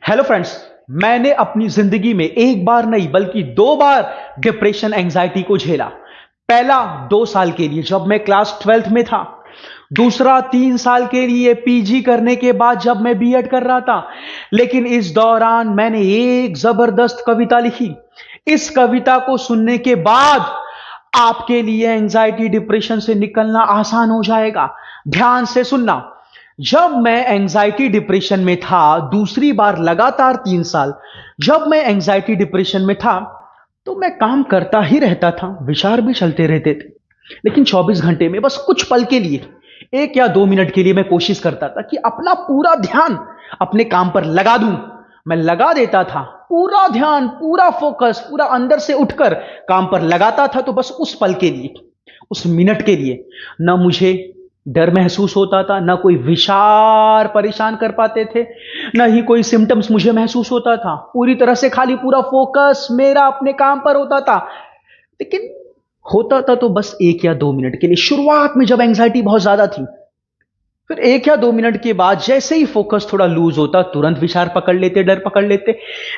Hello friends. मैंने अपनी जिंदगी में एक बार नहीं बल्कि 2 बार डिप्रेशन एंजाइटी को झेला। पहला 2 साल के लिए जब मैं क्लास 12th में था। दूसरा 3 साल के लिए पीजी करने के बाद जब मैं बीएड कर रहा था। लेकिन इस दौरान मैंने एक जबरदस्त कविता लिखी। इस कविता को सुनने के बाद आपके लिए एंजाइटी डिप्रेशन से निकलना आसान हो जाएगा। ध्यान से सुनना। जब मैं एंजाइटी डिप्रेशन में था, दूसरी बार लगातार 3 साल जब मैं एंजाइटी डिप्रेशन में था, तो मैं काम करता ही रहता था, विचार भी चलते रहते थे। लेकिन 24 घंटे में बस कुछ पल के लिए, 1 या 2 मिनट के लिए मैं कोशिश करता था कि अपना पूरा ध्यान अपने काम पर लगा दूं। मैं लगा देता था पूरा ध्यान, पूरा फोकस, पूरा अंदर से उठकर काम पर लगाता था। तो बस उस पल के लिए, उस मिनट के लिए, ना मुझे डर महसूस होता था, ना कोई विचार परेशान कर पाते थे, ना ही कोई सिम्टम्स मुझे महसूस होता था। पूरी तरह से खाली पूरा फोकस मेरा अपने काम पर होता था। लेकिन होता था तो बस 1 या 2 मिनट के लिए। शुरुआत में जब एंजाइटी बहुत ज्यादा थी, फिर 1 या 2 मिनट के बाद जैसे ही फोकस थोड़ा लूज होता, तुरंत विचार पकड़ लेते, डर पकड़ लेते।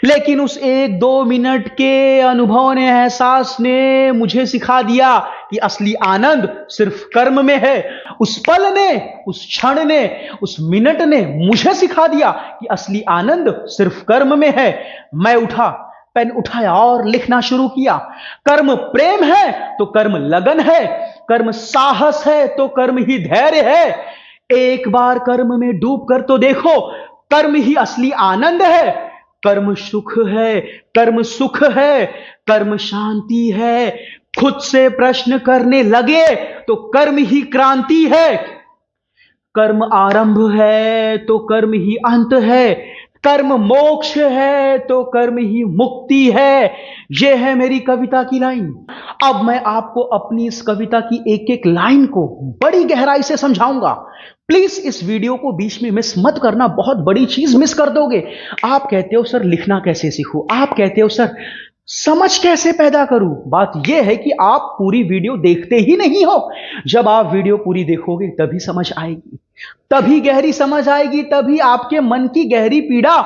लेकिन उस 1-2 मिनट के अनुभव ने, एहसास ने मुझे सिखा दिया कि असली आनंद सिर्फ कर्म में है। उस पल ने, उस क्षण ने, उस मिनट ने मुझे सिखा दिया कि असली आनंद सिर्फ कर्म में है। मैं उठा, पेन उठाया और लिखना शुरू किया। कर्म प्रेम है तो कर्म लगन है, कर्म साहस है तो कर्म ही धैर्य है। एक बार कर्म में डूब कर तो देखो, कर्म ही असली आनंद है। कर्म सुख है, कर्म सुख है, कर्म शांति है। खुद से प्रश्न करने लगे तो कर्म ही क्रांति है। कर्म आरंभ है तो कर्म ही अंत है। कर्म मोक्ष है तो कर्म ही मुक्ति है। यह है मेरी कविता की लाइन। अब मैं आपको अपनी इस कविता की एक एक लाइन को बड़ी गहराई से समझाऊंगा। प्लीज इस वीडियो को बीच में मिस मत करना, बहुत बड़ी चीज मिस कर दोगे। आप कहते हो सर लिखना कैसे सीखूं, आप कहते हो सर समझ कैसे पैदा करूं। बात यह है कि आप पूरी वीडियो देखते ही नहीं हो। जब आप वीडियो पूरी देखोगे तभी समझ आएगी, तभी गहरी समझ आएगी, तभी आपके मन की गहरी पीड़ा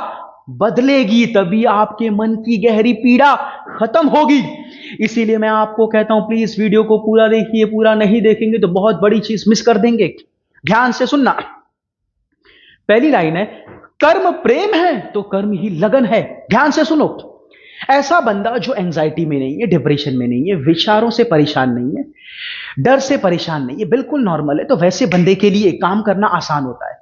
बदलेगी, तभी आपके मन की गहरी पीड़ा खत्म होगी। इसीलिए मैं आपको कहता हूं प्लीज वीडियो को पूरा देखिए। पूरा नहीं देखेंगे तो बहुत बड़ी चीज मिस कर देंगे। ध्यान से सुनना। पहली लाइन है, कर्म प्रेम है तो कर्म ही लगन है। ध्यान से सुनो। ऐसा बंदा जो एंजाइटी में नहीं है, डिप्रेशन में नहीं है, विचारों से परेशान नहीं है, डर से परेशान नहीं है, बिल्कुल नॉर्मल है, तो वैसे बंदे के लिए काम करना आसान होता है।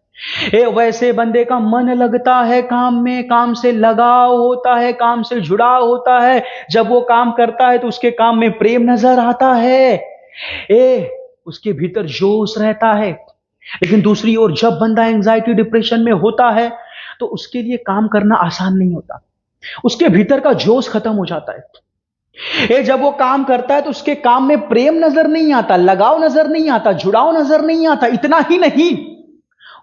वैसे बंदे का मन लगता है काम में, काम से लगाव होता है, काम से जुड़ाव होता है। जब वो काम करता है तो उसके काम में प्रेम नजर आता है, उसके भीतर जोश रहता है। लेकिन दूसरी ओर जब बंदा एंजाइटी डिप्रेशन में होता है तो उसके लिए काम करना आसान नहीं होता। उसके भीतर का जोश खत्म हो जाता है। जब वो काम करता है तो उसके काम में प्रेम नजर नहीं आता, लगाव नजर नहीं आता, जुड़ाव नजर नहीं आता। इतना ही नहीं,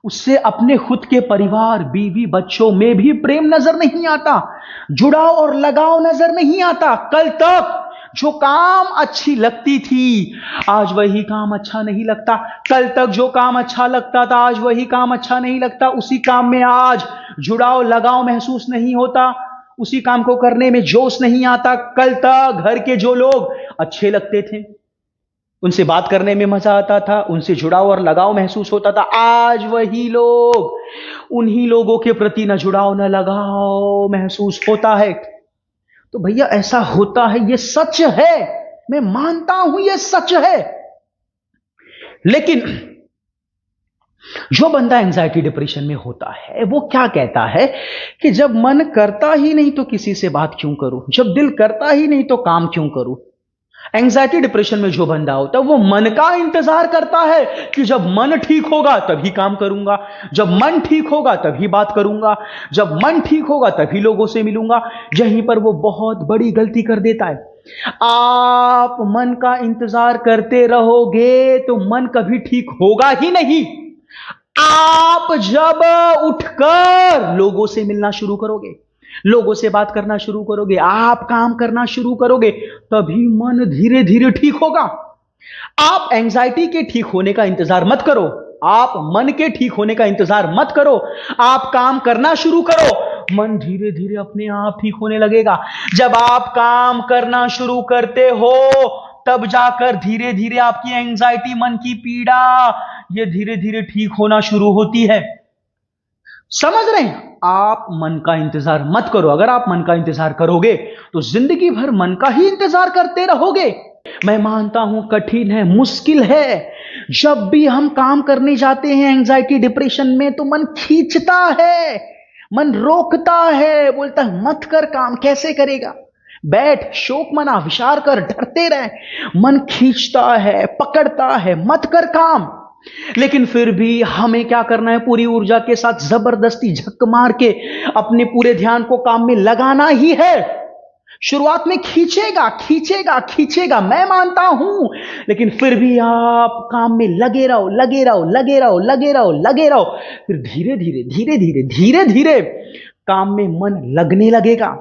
उससे अपने खुद के परिवार, बीवी, बच्चों में भी प्रेम नजर नहीं आता, जुड़ाव और लगाव नजर नहीं आता। कल तक जो काम अच्छी लगती थी, आज वही काम अच्छा नहीं लगता। कल तक जो काम अच्छा लगता था, आज वही काम अच्छा नहीं लगता। उसी काम में आज जुड़ाव, लगाव महसूस नहीं होता, उसी काम को करने में जोश नहीं आता। कल तक घर के जो लोग अच्छे लगते थे, उनसे बात करने में मजा आता था, उनसे जुड़ाव और लगाव महसूस होता था, आज वही लोग, उन्हीं लोगों के प्रति न जुड़ाव न लगाव महसूस होता है। तो भैया ऐसा होता है, ये सच है, मैं मानता हूं ये सच है। लेकिन जो बंदा एंजाइटी डिप्रेशन में होता है वो क्या कहता है कि जब मन करता ही नहीं तो किसी से बात क्यों करूं, जब दिल करता ही नहीं तो काम क्यों करूं। एंजाइटी डिप्रेशन में जो बंदा होता है वो मन का इंतजार करता है कि जब मन ठीक होगा तभी काम करूंगा, जब मन ठीक होगा तभी बात करूंगा, जब मन ठीक होगा तभी लोगों से मिलूंगा। यहीं पर वो बहुत बड़ी गलती कर देता है। आप मन का इंतजार करते रहोगे तो मन कभी ठीक होगा ही नहीं। आप जब उठकर लोगों से मिलना शुरू करोगे, लोगों से बात करना शुरू करोगे, आप काम करना शुरू करोगे, तभी मन धीरे धीरे ठीक होगा। आप एंजाइटी के ठीक होने का इंतजार मत करो, आप मन के ठीक होने का इंतजार मत करो। आप काम करना शुरू करो, मन धीरे धीरे अपने आप ठीक होने लगेगा। जब आप काम करना शुरू करते हो तब जाकर धीरे धीरे आपकी एंजाइटी, मन की पीड़ा, ये धीरे धीरे ठीक होना शुरू होती है। समझ रहे हैं? आप मन का इंतजार मत करो। अगर आप मन का इंतजार करोगे तो जिंदगी भर मन का ही इंतजार करते रहोगे। मैं मानता हूं कठिन है, मुश्किल है। जब भी हम काम करने जाते हैं एंजाइटी डिप्रेशन में तो मन खींचता है, मन रोकता है, बोलता है मत कर काम, कैसे करेगा, बैठ, शोक मना, विचार कर, डरते रहे। मन खींचता है, पकड़ता है, मत कर काम। लेकिन फिर भी हमें क्या करना है? पूरी ऊर्जा के साथ जबरदस्ती झक मार के अपने पूरे ध्यान को काम में लगाना ही है। शुरुआत में खींचेगा खींचेगा खींचेगा, मैं मानता हूं, लेकिन फिर भी आप काम में लगे रहो, लगे रहो, लगे रहो, लगे रहो, लगे रहो। फिर धीरे धीरे धीरे धीरे धीरे धीरे काम में मन लगने लगेगा।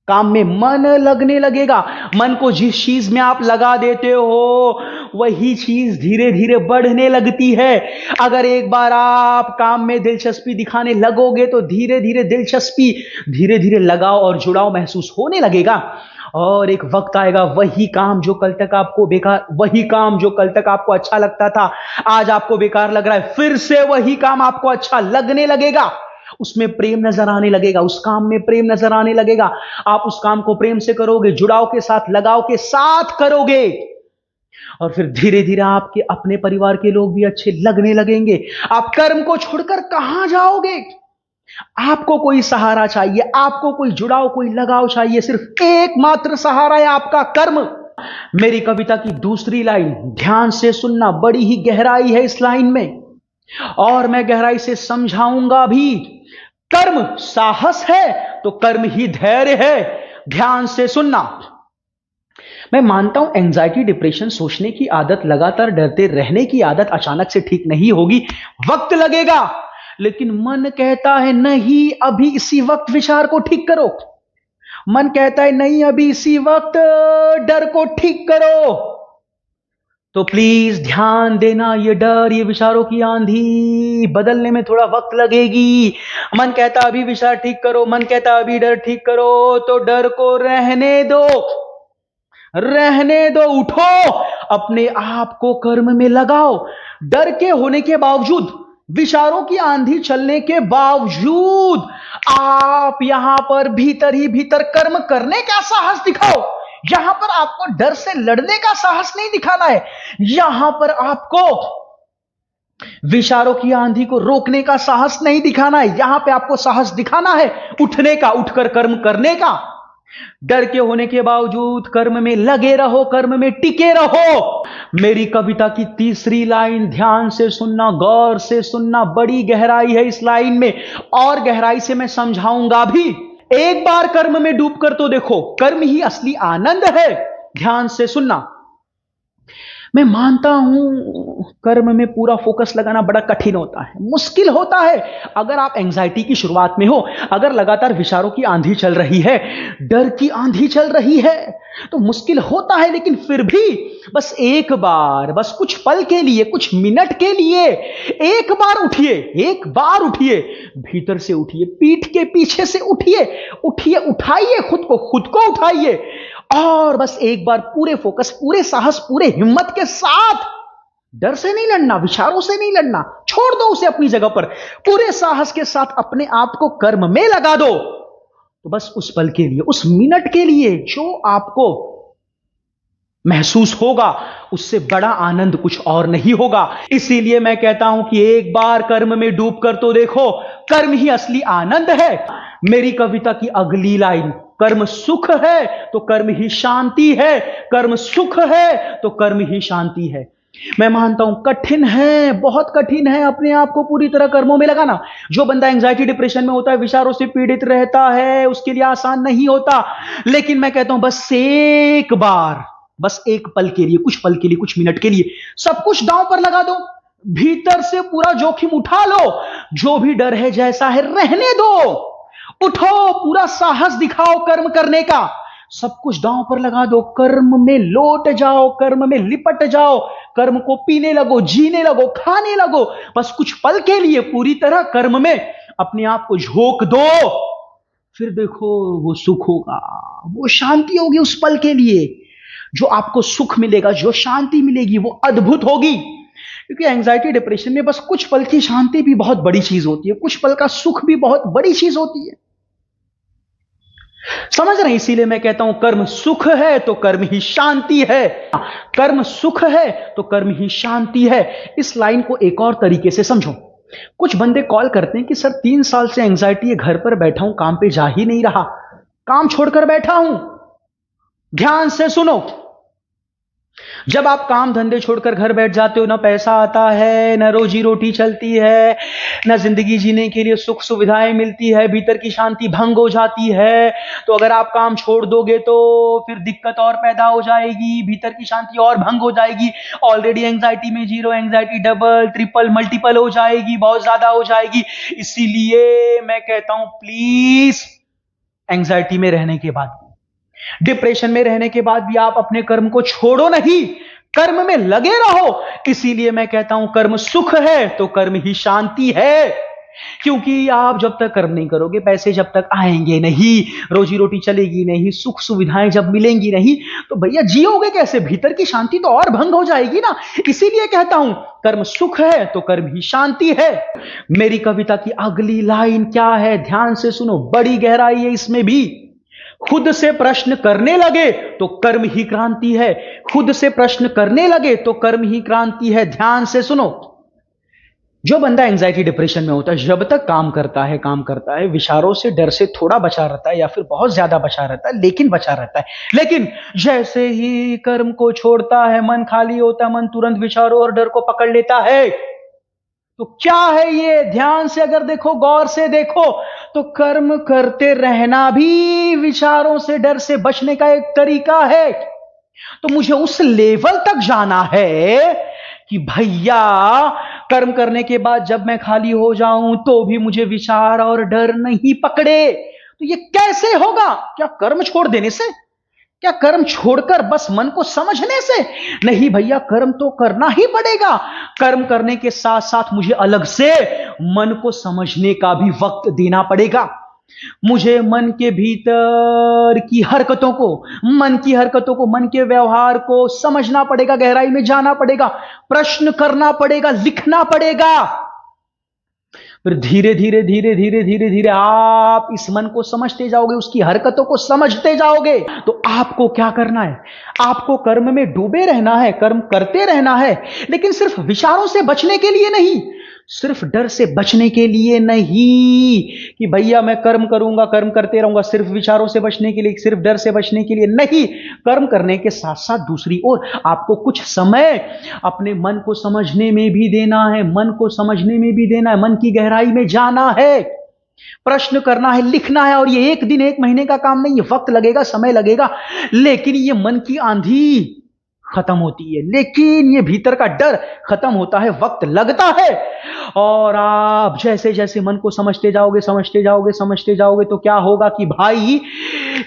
काम में मन लगने लगेगा। मन को जिस चीज में आप लगा देते हो वही चीज धीरे धीरे बढ़ने लगती है। अगर एक बार आप काम में दिलचस्पी दिखाने लगोगे तो धीरे धीरे दिलचस्पी, धीरे धीरे लगाव और जुड़ाव महसूस होने लगेगा। और एक वक्त आएगा वही काम जो कल तक आपको बेकार, वही काम जो कल तक आपको अच्छा लगता था आज आपको बेकार लग रहा है, फिर से वही काम आपको अच्छा लगने लगेगा। उसमें प्रेम नजर आने लगेगा, उस काम में प्रेम नजर आने लगेगा। आप उस काम को प्रेम से करोगे, जुड़ाव के साथ, लगाव के साथ करोगे, और फिर धीरे धीरे आपके अपने परिवार के लोग भी अच्छे लगने लगेंगे। आप कर्म को छोड़कर कहां जाओगे? आपको कोई सहारा चाहिए, आपको कोई जुड़ाव, कोई लगाव चाहिए। सिर्फ एकमात्र सहारा है आपका कर्म। मेरी कविता की दूसरी लाइन ध्यान से सुनना, बड़ी ही गहराई है इस लाइन में और मैं गहराई से समझाऊंगा भी। कर्म साहस है तो कर्म ही धैर्य है। ध्यान से सुनना। मैं मानता हूं एंजाइटी, डिप्रेशन, सोचने की आदत, लगातार डरते रहने की आदत अचानक से ठीक नहीं होगी, वक्त लगेगा। लेकिन मन कहता है नहीं, अभी इसी वक्त विचार को ठीक करो। मन कहता है नहीं, अभी इसी वक्त डर को ठीक करो। तो प्लीज ध्यान देना, ये डर, ये विचारों की आंधी बदलने में थोड़ा वक्त लगेगी। मन कहता अभी विचार ठीक करो, मन कहता अभी डर ठीक करो, तो डर को रहने दो, रहने दो। उठो, अपने आप को कर्म में लगाओ। डर के होने के बावजूद, विचारों की आंधी चलने के बावजूद आप यहां पर भीतर ही भीतर कर्म करने का साहस दिखाओ। यहां पर आपको डर से लड़ने का साहस नहीं दिखाना है, यहां पर आपको विचारों की आंधी को रोकने का साहस नहीं दिखाना है, यहां पे आपको साहस दिखाना है उठने का, उठकर कर्म करने का। डर के होने के बावजूद कर्म में लगे रहो, कर्म में टिके रहो। मेरी कविता की तीसरी लाइन ध्यान से सुनना, गौर से सुनना, बड़ी गहराई है इस लाइन में और गहराई से मैं समझाऊंगा भी। एक बार कर्म में डूबकर तो देखो, कर्म ही असली आनंद है। ध्यान से सुनना। मैं मानता हूं कर्म में पूरा फोकस लगाना बड़ा कठिन होता है, मुश्किल होता है। अगर आप एंजाइटी की शुरुआत में हो, अगर लगातार विचारों की आंधी चल रही है, डर की आंधी चल रही है, तो मुश्किल होता है। लेकिन फिर भी बस एक बार, बस कुछ पल के लिए, कुछ मिनट के लिए एक बार उठिए, एक बार उठिए, भीतर से उठिए, पीठ के पीछे से उठिए, उठिए, उठाइए खुद को उठाइए और बस एक बार पूरे फोकस, पूरे साहस, पूरे हिम्मत के साथ, डर से नहीं लड़ना, विचारों से नहीं लड़ना, छोड़ दो उसे अपनी जगह पर, पूरे साहस के साथ अपने आप को कर्म में लगा दो। तो बस उस पल के लिए, उस मिनट के लिए जो आपको महसूस होगा, उससे बड़ा आनंद कुछ और नहीं होगा। इसीलिए मैं कहता हूं कि एक बार कर्म में डूबकर तो देखो, कर्म ही असली आनंद है। मेरी कविता की अगली लाइन, कर्म सुख है तो कर्म ही शांति है, कर्म सुख है तो कर्म ही शांति है। मैं मानता हूं कठिन है, बहुत कठिन है अपने आप को पूरी तरह कर्मों में लगाना। जो बंदा एंजाइटी, डिप्रेशन में होता है, विचारों से पीड़ित रहता है, उसके लिए आसान नहीं होता। लेकिन मैं कहता हूं बस एक बार, बस एक पल के लिए, कुछ पल के लिए, कुछ मिनट के लिए सब कुछ दांव पर लगा दो, भीतर से पूरा जोखिम उठा लो। जो भी डर है, जैसा है रहने दो, उठो, पूरा साहस दिखाओ कर्म करने का, सब कुछ दांव पर लगा दो, कर्म में लौट जाओ, कर्म में लिपट जाओ, कर्म को पीने लगो, जीने लगो, खाने लगो। बस कुछ पल के लिए पूरी तरह कर्म में अपने आप को झोंक दो। फिर देखो वो सुख होगा, वो शांति होगी उस पल के लिए। जो आपको सुख मिलेगा, जो शांति मिलेगी, वो अद्भुत होगी। क्योंकि एंजाइटी डिप्रेशन में बस कुछ पल की शांति भी बहुत बड़ी चीज होती है, कुछ पल का सुख भी बहुत बड़ी चीज होती है। समझ रहे हैं? इसीलिए मैं कहता हूं कर्म सुख है तो कर्म ही शांति है। कर्म सुख है तो कर्म ही शांति है। इस लाइन को एक और तरीके से समझो। कुछ बंदे कॉल करते हैं कि सर 3 साल से एंजाइटी है, घर पर बैठा हूं, काम पे जा ही नहीं रहा, काम छोड़कर बैठा हूं। ध्यान से सुनो, जब आप काम धंधे छोड़कर घर बैठ जाते हो, ना पैसा आता है, ना रोजी रोटी चलती है, ना जिंदगी जीने के लिए सुख सुविधाएं मिलती है, भीतर की शांति भंग हो जाती है। तो अगर आप काम छोड़ दोगे तो फिर दिक्कत और पैदा हो जाएगी, भीतर की शांति और भंग हो जाएगी। ऑलरेडी एंजाइटी में zero, anxiety double triple multiple हो जाएगी, बहुत ज्यादा हो जाएगी। इसीलिए मैं कहता हूं प्लीज, एंजाइटी में रहने के बाद, डिप्रेशन में रहने के बाद भी आप अपने कर्म को छोड़ो नहीं, कर्म में लगे रहो। इसीलिए मैं कहता हूं कर्म सुख है तो कर्म ही शांति है। क्योंकि आप जब तक कर्म नहीं करोगे, पैसे जब तक आएंगे नहीं, रोजी रोटी चलेगी नहीं, सुख सुविधाएं जब मिलेंगी नहीं, तो भैया जियोगे कैसे? भीतर की शांति तो और भंग हो जाएगी ना। इसीलिए कहता हूं कर्म सुख है तो कर्म ही शांति है। मेरी कविता की अगली लाइन क्या है, ध्यान से सुनो, बड़ी गहराई है इसमें भी। खुद से प्रश्न करने लगे तो कर्म ही क्रांति है। खुद से प्रश्न करने लगे तो कर्म ही क्रांति है। ध्यान से सुनो, जो बंदा एंजाइटी डिप्रेशन में होता है, जब तक काम करता है, विचारों से, डर से थोड़ा बचा रहता है, या फिर बहुत ज्यादा बचा रहता है, लेकिन बचा रहता है। लेकिन जैसे ही कर्म को छोड़ता है, मन खाली होता है, मन तुरंत विचारों और डर को पकड़ लेता है। तो क्या है ये? ध्यान से अगर देखो, गौर से देखो, तो कर्म करते रहना भी विचारों से, डर से बचने का एक तरीका है। तो मुझे उस लेवल तक जाना है कि भैया कर्म करने के बाद जब मैं खाली हो जाऊं तो भी मुझे विचार और डर नहीं पकड़े। तो ये कैसे होगा? क्या कर्म छोड़ देने से? क्या कर्म छोड़कर बस मन को समझने से? नहीं भैया, कर्म तो करना ही पड़ेगा। कर्म करने के साथ साथ मुझे अलग से मन को समझने का भी वक्त देना पड़ेगा। मुझे मन के भीतर की हरकतों को, मन के व्यवहार को समझना पड़ेगा, गहराई में जाना पड़ेगा, प्रश्न करना पड़ेगा, लिखना पड़ेगा। फिर धीरे धीरे धीरे धीरे धीरे धीरे आप इस मन को समझते जाओगे, उसकी हरकतों को समझते जाओगे। तो आपको क्या करना है? आपको कर्म में डूबे रहना है, कर्म करते रहना है, लेकिन सिर्फ विचारों से बचने के लिए नहीं, सिर्फ डर से बचने के लिए नहीं कि भैया मैं कर्म करूंगा, कर्म करते रहूंगा, सिर्फ विचारों से बचने के लिए, सिर्फ डर से बचने के लिए नहीं। कर्म करने के साथ साथ दूसरी ओर आपको कुछ समय अपने मन को समझने में भी देना है, मन को समझने में भी देना है, मन की गहराई में जाना है, प्रश्न करना है, लिखना है। और ये एक दिन एक महीने का काम नहीं, ये वक्त लगेगा, समय लगेगा, लेकिन ये मन की आंधी खत्म होती है, लेकिन ये भीतर का डर खत्म होता है, वक्त लगता है। और आप जैसे जैसे मन को समझते जाओगे, तो क्या होगा कि भाई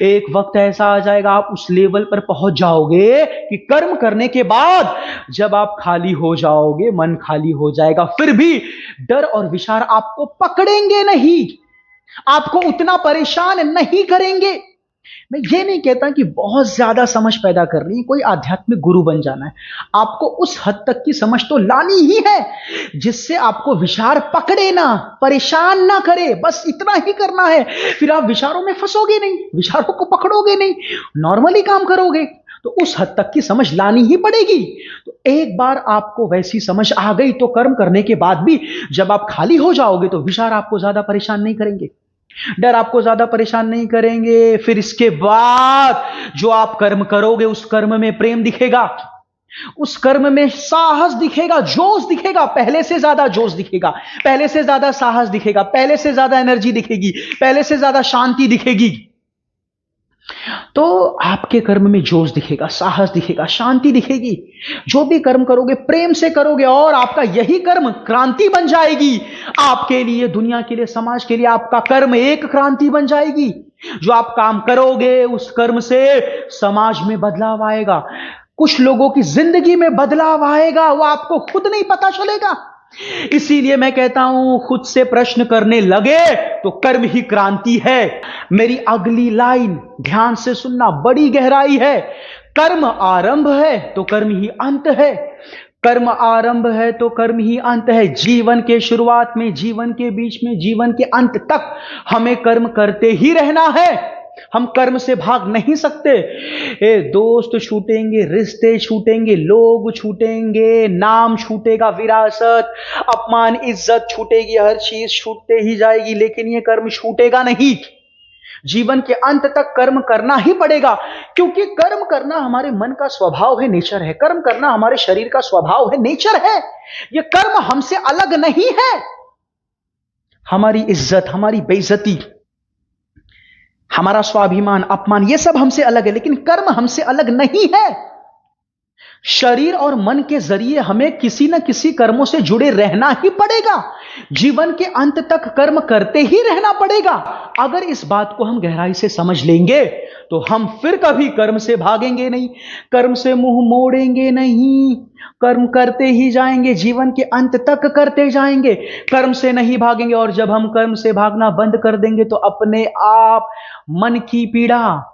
एक वक्त ऐसा आ जाएगा, आप उस लेवल पर पहुंच जाओगे कि कर्म करने के बाद जब आप खाली हो जाओगे, मन खाली हो जाएगा, फिर भी डर और विचार आपको पकड़ेंगे नहीं, आपको उतना परेशान नहीं करेंगे। मैं ये नहीं कहता कि बहुत ज्यादा समझ पैदा करनी है, कोई आध्यात्मिक गुरु बन जाना है। आपको उस हद तक की समझ तो लानी ही है जिससे आपको विचार पकड़े ना, परेशान ना करे, बस इतना ही करना है। फिर आप विचारों में फंसोगे नहीं, विचारों को पकड़ोगे नहीं, नॉर्मली काम करोगे। तो उस हद तक की समझ लानी ही पड़ेगी। तो एक बार आपको वैसी समझ आ गई तो कर्म करने के बाद भी जब आप खाली हो जाओगे तो विचार आपको ज्यादा परेशान नहीं करेंगे, डर आपको ज्यादा परेशान नहीं करेंगे। फिर इसके बाद जो आप कर्म करोगे, उस कर्म में प्रेम दिखेगा, उस कर्म में साहस दिखेगा, जोश दिखेगा, पहले से ज्यादा जोश दिखेगा, पहले से ज्यादा साहस दिखेगा, पहले से ज्यादा एनर्जी दिखेगी, पहले से ज्यादा शांति दिखेगी। तो आपके कर्म में जोश दिखेगा, साहस दिखेगा, शांति दिखेगी। जो भी कर्म करोगे प्रेम से करोगे और आपका यही कर्म क्रांति बन जाएगी। आपके लिए, दुनिया के लिए, समाज के लिए आपका कर्म एक क्रांति बन जाएगी। जो आप काम करोगे उस कर्म से समाज में बदलाव आएगा, कुछ लोगों की जिंदगी में बदलाव आएगा, वो आपको खुद नहीं पता चलेगा। इसीलिए मैं कहता हूं खुद से प्रश्न करने लगे तो कर्म ही क्रांति है। मेरी अगली लाइन ध्यान से सुनना, बड़ी गहराई है। कर्म आरंभ है तो कर्म ही अंत है। कर्म आरंभ है तो कर्म ही अंत है। जीवन के शुरुआत में, जीवन के बीच में, जीवन के अंत तक हमें कर्म करते ही रहना है। हम कर्म से भाग नहीं सकते। दोस्त छूटेंगे, रिश्ते छूटेंगे, लोग छूटेंगे, नाम छूटेगा, विरासत, अपमान, इज्जत छूटेगी, हर चीज छूटते ही जाएगी, लेकिन ये कर्म छूटेगा नहीं। जीवन के अंत तक कर्म करना ही पड़ेगा, क्योंकि कर्म करना हमारे मन का स्वभाव है, नेचर है। कर्म करना हमारे शरीर का स्वभाव है, नेचर है। ये कर्म हमसे अलग नहीं है। हमारी इज्जत, हमारी बेइज्जती, हमारा स्वाभिमान, अपमान, ये सब हमसे अलग है, लेकिन कर्म हमसे अलग नहीं है। शरीर और मन के जरिए हमें किसी न किसी कर्मों से जुड़े रहना ही पड़ेगा। जीवन के अंत तक कर्म करते ही रहना पड़ेगा। अगर इस बात को हम गहराई से समझ लेंगे तो हम फिर कभी कर्म से भागेंगे नहीं, कर्म से मुंह मोड़ेंगे नहीं, कर्म करते ही जाएंगे, जीवन के अंत तक करते जाएंगे, कर्म से नहीं भागेंगे। और जब हम कर्म से भागना बंद कर देंगे तो अपने आप मन की पीड़ा,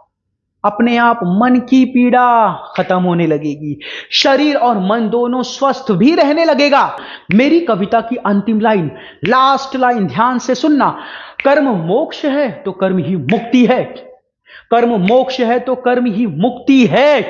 अपने आप मन की पीड़ा खत्म होने लगेगी। शरीर और मन दोनों स्वस्थ भी रहने लगेगा। मेरी कविता की अंतिम लाइन, लास्ट लाइन ध्यान से सुनना। कर्म मोक्ष है तो कर्म ही मुक्ति है। कर्म मोक्ष है तो कर्म ही मुक्ति है।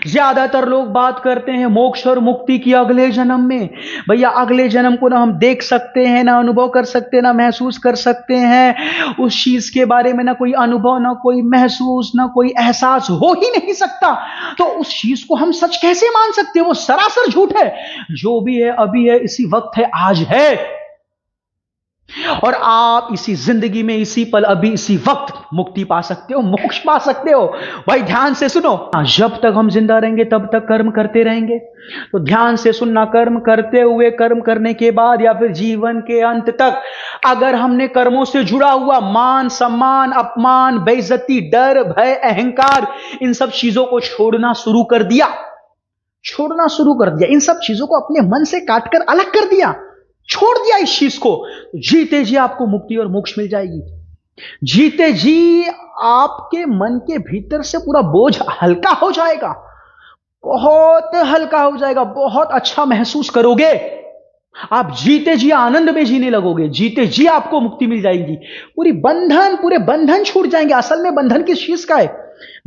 ज्यादातर लोग बात करते हैं मोक्ष और मुक्ति की अगले जन्म में। भैया अगले जन्म को ना हम देख सकते हैं, ना अनुभव कर सकते, ना महसूस कर सकते हैं। उस चीज के बारे में ना कोई अनुभव, ना कोई महसूस, ना कोई एहसास हो ही नहीं सकता। तो उस चीज को हम सच कैसे मान सकते हैं? वो सरासर झूठ है। जो भी है अभी है, इसी वक्त है, आज है। और आप इसी जिंदगी में, इसी पल, अभी इसी वक्त मुक्ति पा सकते हो, मोक्ष पा सकते हो। भाई ध्यान से सुनो, जब तक हम जिंदा रहेंगे तब तक कर्म करते रहेंगे। तो ध्यान से सुनना, कर्म करते हुए, कर्म करने के बाद या फिर जीवन के अंत तक अगर हमने कर्मों से जुड़ा हुआ मान, सम्मान, अपमान, बेइज्जती, डर, भय, अहंकार, इन सब चीजों को छोड़ना शुरू कर दिया, इन सब चीजों को अपने मन से काटकर अलग कर दिया, छोड़ दिया इस चीज को, जीते जी आपको मुक्ति और मोक्ष मिल जाएगी। जीते जी आपके मन के भीतर से पूरा बोझ हल्का हो जाएगा, बहुत हल्का हो जाएगा, बहुत अच्छा महसूस करोगे। आप जीते जी आनंद में जीने लगोगे, जीते जी आपको मुक्ति मिल जाएगी। पूरे बंधन छूट जाएंगे। असल में बंधन किस चीज का है?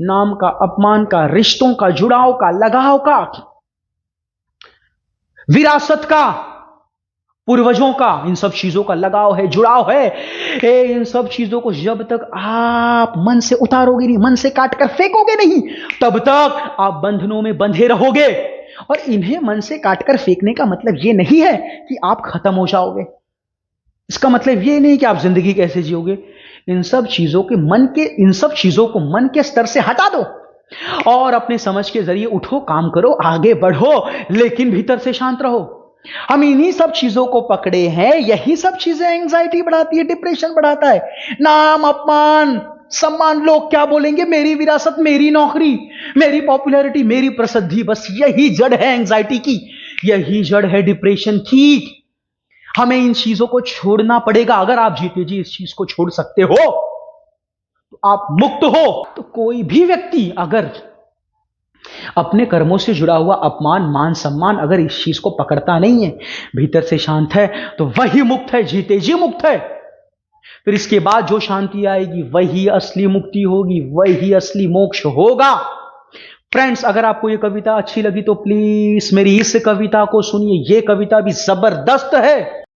नाम का, अपमान का, रिश्तों का, जुड़ाव का, लगाव का, विरासत का, पूर्वजों का, इन सब चीजों का लगाव है, जुड़ाव है। इन सब चीजों को जब तक आप मन से उतारोगे नहीं, मन से काटकर फेंकोगे नहीं, तब तक आप बंधनों में बंधे रहोगे। और इन्हें मन से काटकर फेंकने का मतलब यह नहीं है कि आप खत्म हो जाओगे। इसका मतलब यह नहीं कि आप जिंदगी कैसे जियोगे। इन सब चीजों को मन के स्तर से हटा दो और अपने समझ के जरिए उठो, काम करो, आगे बढ़ो, लेकिन भीतर से शांत रहो। हम इन्हीं सब चीजों को पकड़े हैं। यही सब चीजें एंजाइटी बढ़ाती है, डिप्रेशन बढ़ाता है। नाम, अपमान, सम्मान, लोग क्या बोलेंगे, मेरी विरासत, मेरी नौकरी, मेरी पॉपुलैरिटी, मेरी प्रसिद्धि, बस यही जड़ है एंजाइटी की, यही जड़ है डिप्रेशन की। हमें इन चीजों को छोड़ना पड़ेगा। अगर आप जीते जी इस चीज को छोड़ सकते हो तो आप मुक्त हो। तो कोई भी व्यक्ति अगर अपने कर्मों से जुड़ा हुआ अपमान, मान, सम्मान, अगर इस चीज को पकड़ता नहीं है, भीतर से शांत है, तो वही मुक्त है, जीते जी मुक्त है। फिर इसके बाद जो शांति आएगी वही असली मुक्ति होगी, वही असली मोक्ष होगा। फ्रेंड्स, अगर आपको यह कविता अच्छी लगी तो प्लीज मेरी इस कविता को सुनिए। यह कविता भी जबरदस्त है।